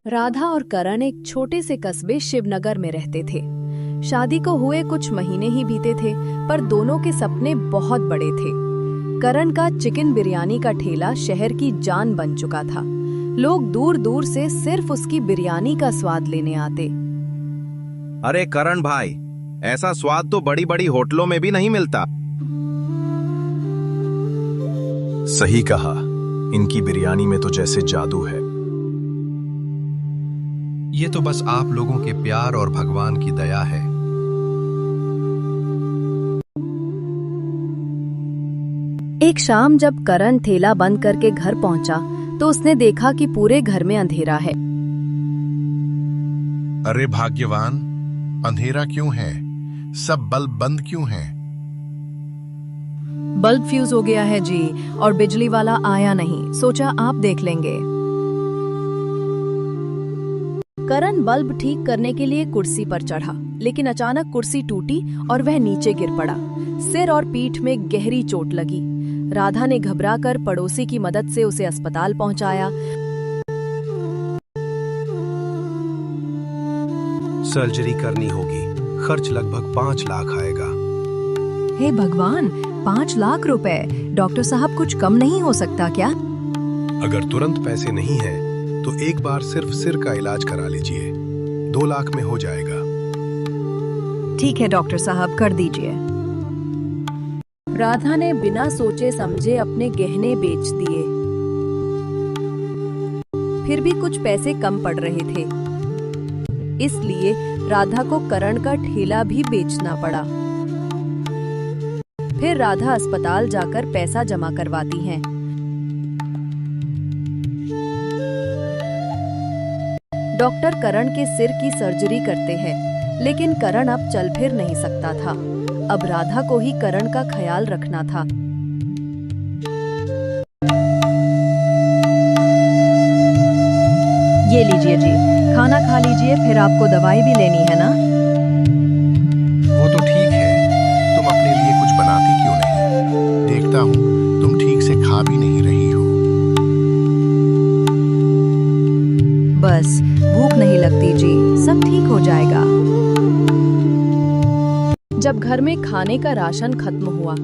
राधा और करण एक छोटे से कस्बे शिवनगर में रहते थे। शादी को हुए कुछ महीने ही बीते थे, पर दोनों के सपने बहुत बड़े थे। करण का चिकन बिरयानी का ठेला शहर की जान बन चुका था। लोग दूर दूर से सिर्फ उसकी बिरयानी का स्वाद लेने आते। अरे करण भाई, ऐसा स्वाद तो बड़ी बड़ी होटलों में भी नहीं मिलता। सही कहा, इनकी बिरयानी में तो जैसे जादू है। ये तो बस आप लोगों के प्यार और भगवान की दया है। एक शाम जब करण ठेला बंद करके घर पहुंचा तो उसने देखा कि पूरे घर में अंधेरा है। अरे भाग्यवान, अंधेरा क्यों है? सब बल्ब बंद क्यों हैं? बल्ब फ्यूज हो गया है जी, और बिजली वाला आया नहीं, सोचा आप देख लेंगे। करण बल्ब ठीक करने के लिए कुर्सी पर चढ़ा, लेकिन अचानक कुर्सी टूटी और वह नीचे गिर पड़ा। सिर और पीठ में गहरी चोट लगी। राधा ने घबराकर पड़ोसी की मदद से उसे अस्पताल पहुंचाया। सर्जरी करनी होगी, खर्च लगभग 5 लाख आएगा। हे भगवान, 5 लाख रुपए! डॉक्टर साहब कुछ कम नहीं हो सकता क्या? अगर तुरंत पैसे नहीं हैं, तो एक बार सिर्फ सिर का इलाज करा लीजिए, 2 लाख में हो जाएगा। ठीक है डॉक्टर साहब, कर दीजिए। राधा ने बिना सोचे समझे अपने गहने बेच दिए। फिर भी कुछ पैसे कम पड़ रहे थे, इसलिए राधा को करण का ठेला भी बेचना पड़ा। फिर राधा अस्पताल जाकर पैसा जमा करवाती है। डॉक्टर करण के सिर की सर्जरी करते हैं, लेकिन करण अब चल फिर नहीं सकता था। अब राधा को ही करण का ख्याल रखना था। ये लीजिए जी, खाना खा लीजिए, फिर आपको दवाई भी लेनी है ना? वो तो ठीक है, तुम अपने लिए कुछ बनाती क्यों नहीं? देखता हूँ तुम ठीक से खा भी नहीं रही हो। बस भूख नहीं लगती जी, सब ठीक हो जाएगा। जब घर में खाने का राशन खत्म हुआ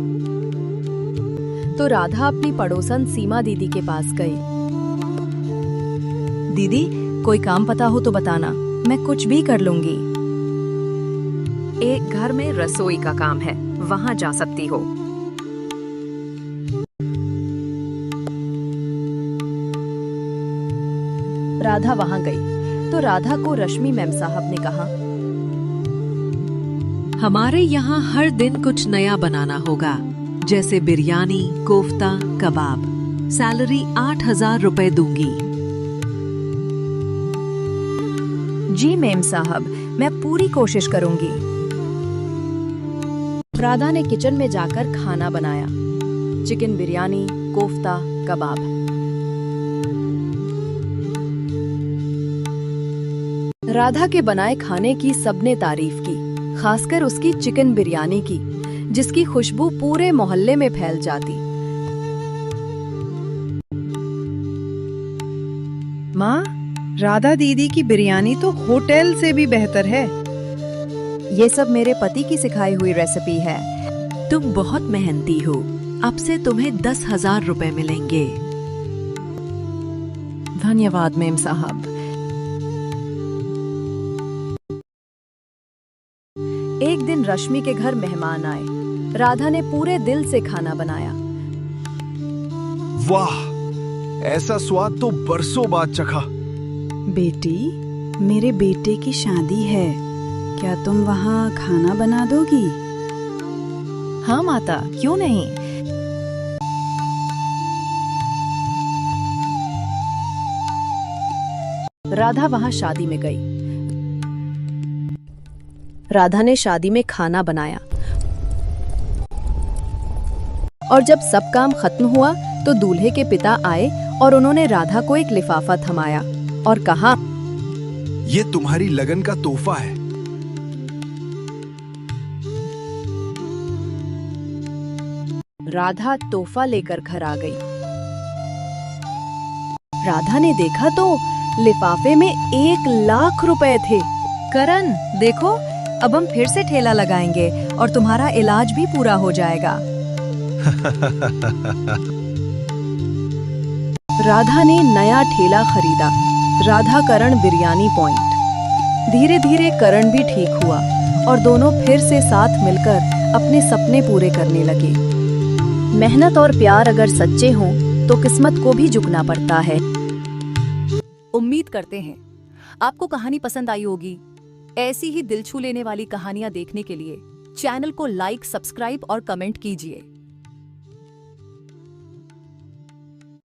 तो राधा अपनी पड़ोसन सीमा दीदी के पास गई। दीदी, कोई काम पता हो तो बताना, मैं कुछ भी कर लूंगी। एक घर में रसोई का काम है, वहां जा सकती हो। राधा वहां गई तो राधा को रश्मि मैम साहब ने कहा, हमारे यहाँ हर दिन कुछ नया बनाना होगा, जैसे बिरयानी, कोफ्ता, कबाब। सैलरी 8,000 रुपए दूंगी। जी मैम साहब, मैं पूरी कोशिश करूंगी। राधा ने किचन में जाकर खाना बनाया, चिकन बिरयानी, कोफ्ता, कबाब। राधा के बनाए खाने की सबने तारीफ की, खासकर उसकी चिकन बिरयानी की, जिसकी खुशबू पूरे मोहल्ले में फैल जाती। माँ, राधा दीदी की बिरयानी तो होटल से भी बेहतर है। ये सब मेरे पति की सिखाई हुई रेसिपी है। तुम बहुत मेहनती हो, अब से तुम्हें 10,000 रुपए मिलेंगे। धन्यवाद मैम साहब। एक दिन रश्मि के घर मेहमान आए। राधा ने पूरे दिल से खाना बनाया। वाह, ऐसा स्वाद तो बरसों बाद चखा। बेटी, मेरे बेटे की शादी है, क्या तुम वहाँ खाना बना दोगी? हाँ माता, क्यों नहीं। राधा वहां शादी में गई। राधा ने शादी में खाना बनाया और जब सब काम खत्म हुआ तो दूल्हे के पिता आए और उन्होंने राधा को एक लिफाफा थमाया और कहा, ये तुम्हारी लगन का तोहफा है। राधा तोहफा लेकर घर आ गई। राधा ने देखा तो लिफाफे में 1 लाख रुपए थे। करण देखो, अब हम फिर से ठेला लगाएंगे और तुम्हारा इलाज भी पूरा हो जाएगा। राधा ने नया ठेला खरीदा, राधा करण बिरयानी पॉइंट। धीरे धीरे करण भी ठीक हुआ और दोनों फिर से साथ मिलकर अपने सपने पूरे करने लगे। मेहनत और प्यार अगर सच्चे हों तो किस्मत को भी झुकना पड़ता है। उम्मीद करते हैं आपको कहानी पसंद आई होगी। ऐसी ही दिल छू लेने वाली कहानियां देखने के लिए चैनल को लाइक, सब्सक्राइब और कमेंट कीजिए।